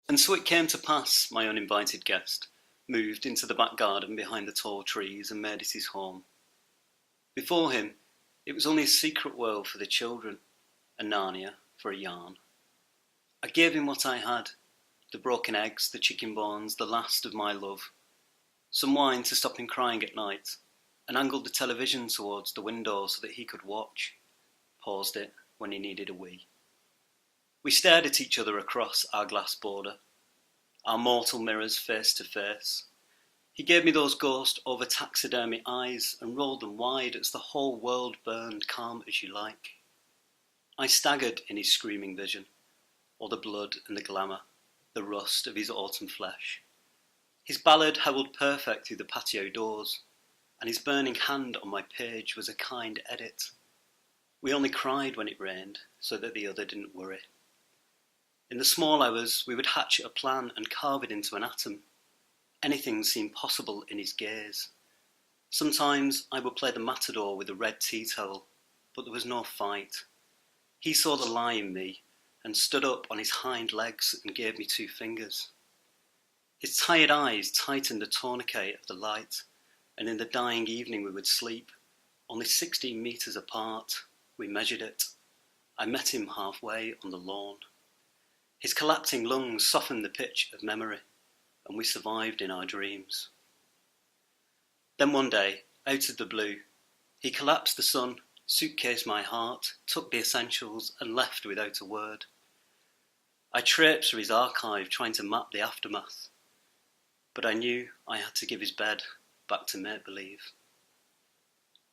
And so it came to pass my uninvited guest moved into the back garden behind the tall trees and made it his home. Before him, it was only a secret world for the children, a Narnia for a yarn. I gave him what I had, the broken eggs, the chicken bones, the last of my love, some wine to stop him crying at night, and angled the television towards the window so that he could watch, paused it when he needed a wee. We stared at each other across our glass border, our mortal mirrors face to face. He gave me those ghost over taxidermy eyes and rolled them wide as the whole world burned calm as you like. I staggered in his screaming vision, all the blood and the glamour, the rust of his autumn flesh. His ballad howled perfect through the patio doors, and his burning hand on my page was a kind edit. We only cried when it rained, so that the other didn't worry. In the small hours, we would hatch a plan and carve it into an atom. Anything seemed possible in his gaze. Sometimes I would play the matador with a red tea towel, but there was no fight. He saw the lie in me and stood up on his hind legs and gave me 2 fingers. His tired eyes tightened the tourniquet of the light, and in the dying evening we would sleep, only 16 metres apart. We measured it. I met him halfway on the lawn. His collapsing lungs softened the pitch of memory, and we survived in our dreams. Then one day, out of the blue, he collapsed the sun, suitcased my heart, took the essentials, and left without a word. I traipsed through his archive trying to map the aftermath, but I knew I had to give his bed back to make-believe.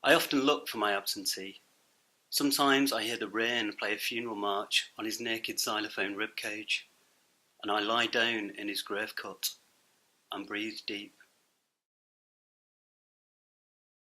I often look for my absentee. Sometimes I hear the rain play a funeral march on his naked xylophone ribcage, and I lie down in his grave cut and breathe deep.